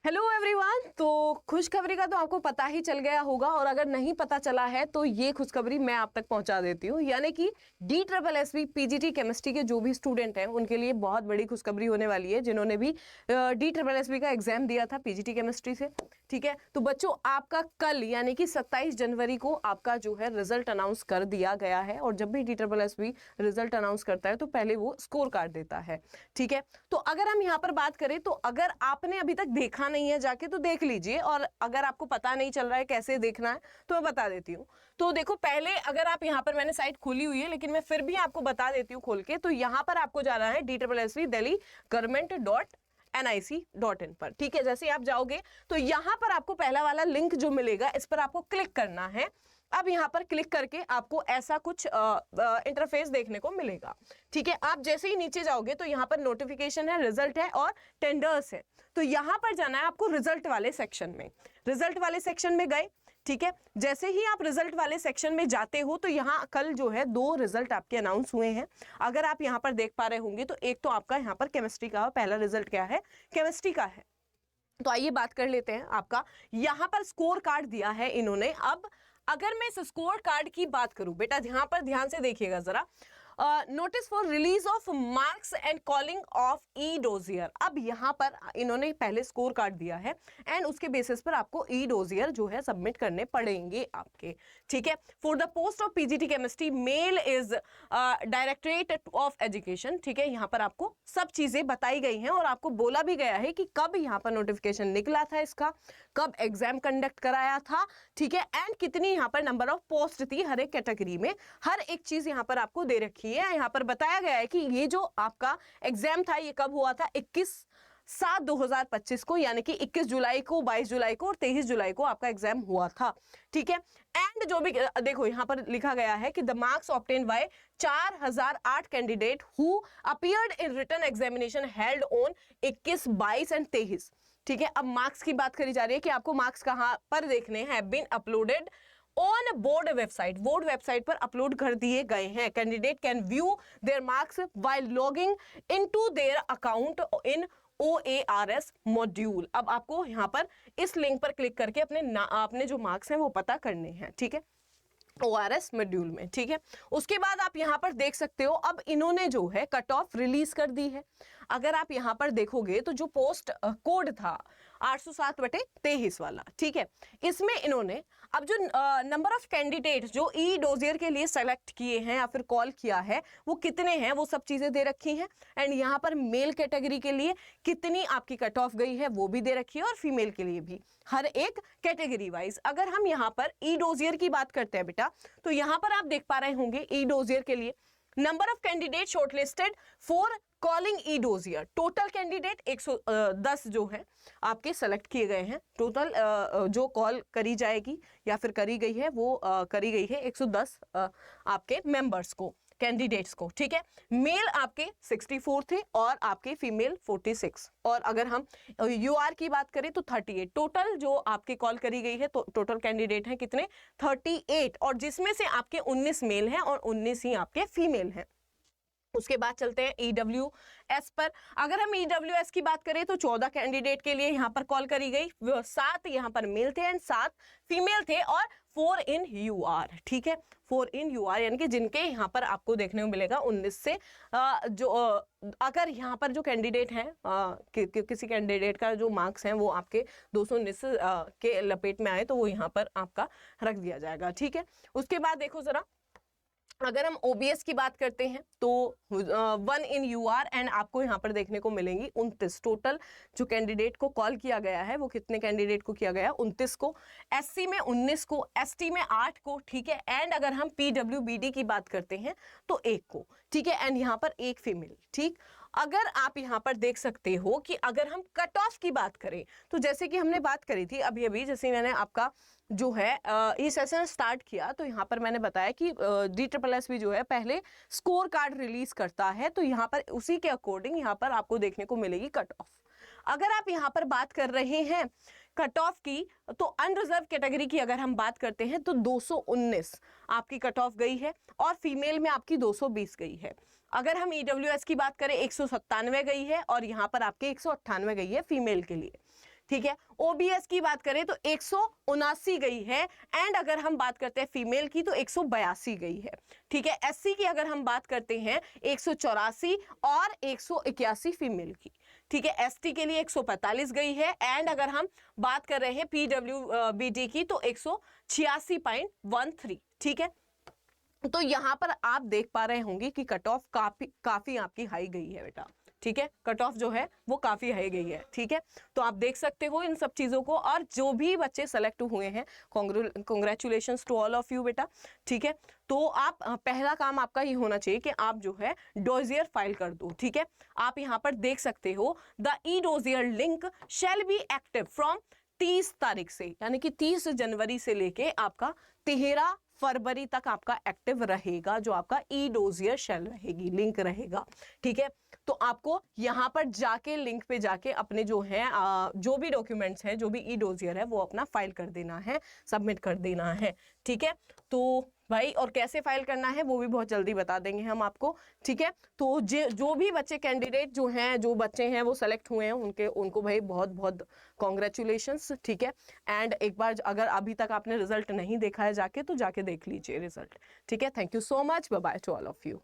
Hello everyone. तो खुशखबरी का तो आपको पता ही चल गया होगा, और अगर नहीं पता चला है तो ये खुशखबरी मैं आप तक पहुंचा देती हूँ। यानी कि DSSB पीजीटी केमिस्ट्री के जो भी स्टूडेंट हैं उनके लिए बहुत बड़ी खुशखबरी होने वाली है, जिन्होंने भी DSSB का एग्जाम दिया था पीजीटी केमिस्ट्री से। ठीक है, तो बच्चों आपका कल यानी कि 27 जनवरी को आपका जो है रिजल्ट अनाउंस कर दिया गया है। और जब भी DSSB रिजल्ट अनाउंस करता है तो पहले वो स्कोर कार्ड देता है। ठीक है, तो अगर हम यहाँ पर बात करें तो अगर आपने अभी तक देखा नहीं है जाके तो देख लीजिए, और अगर आपको पता नहीं चल रहा है कैसे देखना है तो मैं बता देती हूँ। तो देखो, पहले अगर आप यहाँ पर, मैंने साइट खोली हुई है लेकिन मैं फिर भी आपको बता देती हूँ खोल के। तो यहाँ पर आपको जाना है DSSB delhi-government.nic.in पर। ठीक है, जैसे आप जाओगे तो यहाँ पर आपको पहला वाला लिंक जो मिलेगा इस पर आपको क्लिक करना है। अब यहाँ पर क्लिक करके आपको ऐसा कुछ इंटरफेस देखने को मिलेगा। ठीक है, आप जैसे ही नीचे जाओगे तो यहाँ पर नोटिफिकेशन है, रिजल्ट है और टेंडर्स है। तो यहाँ पर जाना है आपको रिजल्ट वाले सेक्शन में। रिजल्ट वाले सेक्शन में गए। ठीक है, जैसे ही आप रिजल्ट वाले सेक्शन में जाते हो तो यहाँ कल जो है 2 रिजल्ट आपके अनाउंस हुए हैं। अगर आप यहाँ पर देख पा रहे होंगे तो एक तो आपका यहाँ पर केमिस्ट्री का पहला रिजल्ट क्या है, केमिस्ट्री का है। तो आइए बात कर लेते हैं। आपका यहाँ पर स्कोर कार्ड दिया है इन्होंने। अब अगर मैं इस स्कोर कार्ड की बात करूं, बेटा यहाँ पर ध्यान से देखिएगा जरा। Notice for release of marks and calling of E dossier. अब यहाँ पर इन्होंने पहले स्कोर कार्ड दिया है एंड उसके बेसिस पर आपको ई डोजियर जो है सबमिट करने पड़ेंगे आपके। ठीक है, for the post of PGT chemistry male is directorate of education. ठीक है, यहाँ पर आपको सब चीजें बताई गई हैं और आपको बोला भी गया है कि कब यहाँ पर नोटिफिकेशन निकला था इसका, कब एग्जाम कंडक्ट कराया था। ठीक है, एंड कितनी यहाँ पर नंबर ऑफ पोस्ट थी हर एक कैटेगरी में। हर एक चीज यहाँ पर आपको दे रखी है। यहाँ पर बताया गया है कि ये जो आपका एग्जाम था ये कब हुआ था, 21/7/2025 को, यानी कि 21 जुलाई को, 22 जुलाई को और 23 जुलाई को आपका एग्जाम हुआ था। ठीक है, एंड जो भी देखो यहाँ पर लिखा गया है कि the marks obtain by 4008 candidate who appeared in written examination held on 21, 22 and 23। ठीक है, अब मार्क्स की बात करी जा रही है कि आपको मार्क्स कहां पर देखने हैं, been uploaded on board website. Board website पर अपलोड कर दिए गए हैं। Candidate can view their marks while logging into their account in OARS module. अब आपको यहाँ पर इस लिंक पर क्लिक करके अपने जो मार्क्स हैं वो पता करने हैं। ठीक है, ORS मॉड्यूल में। ठीक है, उसके बाद आप यहाँ पर देख सकते हो अब इन्होंने जो है कट ऑफ रिलीज कर दी है। अगर आप यहाँ पर देखोगे तो जो पोस्ट कोड था 807/23 वाला, ठीक है, इसमें इन्होंने अब जो नंबर ऑफ कैंडिडेट जो ई डोजियर के लिए सेलेक्ट किए हैं या फिर कॉल किया है वो कितने हैं, वो सब चीजें दे रखी हैं। एंड यहाँ पर मेल कैटेगरी के लिए कितनी आपकी कट ऑफ गई है वो भी दे रखी है, और फीमेल के लिए भी हर एक कैटेगरी वाइज। अगर हम यहाँ पर ई डोजियर की बात करते हैं बेटा, तो यहाँ पर आप देख पा रहे होंगे ई डोजियर के लिए number of candidate shortlisted for calling E dossier. Total candidate 110 जो है आपके सेलेक्ट किए गए हैं। टोटल जो कॉल करी जाएगी या फिर करी गई है वो करी गई है 110 आपके मेंबर्स को, कैंडिडेट्स को। ठीक है, मेल आपके 64 थे और आपके फीमेल 46। और अगर हम यूआर की बात करें तो 38। टोटल जो आपके कॉल करी गई है तो टोटल कैंडिडेट हैं कितने, 38, और जिसमें से आपके 19 मेल हैं और 19 ही आपके फीमेल हैं। उसके बाद चलते हैं EWS पर। अगर हम EWS की बात करें तो 14 कैंडिडेट के लिए यहाँ पर कॉल करी गई, 7 यहाँ पर मेल थे एंड 7 फीमेल थे, और 4 इन UR। ठीक है, 4 इन UR यानी कि जिनके यहाँ पर आपको देखने को मिलेगा 19 से जो अगर यहाँ पर जो कैंडिडेट हैं किसी कैंडिडेट का जो मार्क्स हैं वो आपके 219 के लपेट में आए तो वो यहाँ पर आपका रख दिया जाएगा। ठीक है, उसके बाद देखो जरा, अगर हम OBS की बात करते हैं तो 1 इन UR एंड आपको यहाँ पर देखने को मिलेंगी 29। टोटल जो कैंडिडेट को कॉल किया गया है वो कितने कैंडिडेट को किया गया, 29 को, SC में 19 को, ST में 8 को। ठीक है, एंड अगर हम PWBD की बात करते हैं तो 1 को। ठीक है, एंड यहाँ पर 1 फीमेल। ठीक, अगर आप यहाँ पर देख सकते हो कि अगर हम कट ऑफ की बात करें तो जैसे कि हमने बात करी थी अभी जैसे मैंने आपका जो है ये सेशन स्टार्ट किया तो यहाँ पर मैंने बताया कि DSSB जो है पहले स्कोर कार्ड रिलीज करता है, तो यहाँ पर उसी के अकॉर्डिंग यहाँ पर आपको देखने को मिलेगी कट ऑफ। अगर आप यहाँ पर बात कर रहे हैं कट ऑफ की तो अनरिजर्व कैटेगरी की अगर हम बात करते हैं तो 219 आपकी कट ऑफ गई है और फीमेल में आपकी 220 गई है। अगर हम EWS की बात करें 197 गई है और यहाँ पर आपके 198 गई है फीमेल के लिए। ठीक है। ओबीएस की बात करें तो 179 गई है, एंड अगर हम बात करते हैं फीमेल की तो 182 गई है, ठीक है। एससी की अगर हम बात करते हैं 184 और 181 फीमेल की, ठीक है। एसटी के लिए 145 गई है, एंड अगर हम बात कर रहे हैं पीडब्ल्यूबीडी की तो 186.13, ठीक है। तो यहां पर आप देख पा रहे होंगे कि कट ऑफ काफी आपकी हाई गई है बेटा, ठीक है। कट ऑफ जो है वो काफी हाई गई है, ठीक है। तो आप देख सकते हो इन सब चीजों को, और जो भी बच्चे सेलेक्ट हुए हैं congratulations to all of you बेटा, ठीक है। तो आप पहला काम आपका ये होना चाहिए कि आप जो है डोजियर फाइल कर दो, ठीक है। आप यहाँ पर देख सकते हो the E dossier link shall be active from 30 तारीख से, यानी कि 30 जनवरी से लेके आपका 13 फरवरी तक आपका एक्टिव रहेगा, जो आपका ई डोजियर शेल रहेगी, लिंक रहेगा, ठीक है। तो आपको यहाँ पर जाके लिंक पे जाके अपने जो है जो भी डॉक्यूमेंट्स हैं, जो भी ई डोजियर है वो अपना फाइल कर देना है, सबमिट कर देना है, ठीक है। तो भाई और कैसे फाइल करना है वो भी बहुत जल्दी बता देंगे हम आपको, ठीक है। तो जो भी बच्चे कैंडिडेट जो हैं, जो बच्चे हैं वो सेलेक्ट हुए हैं, उनको भाई बहुत बहुत कॉन्ग्रेचुलेशंस, ठीक है। एंड एक बार अगर अभी तक आपने रिजल्ट नहीं देखा है जाके, तो जाके देख लीजिए रिजल्ट, ठीक है। Thank you so much, bye bye to all of you.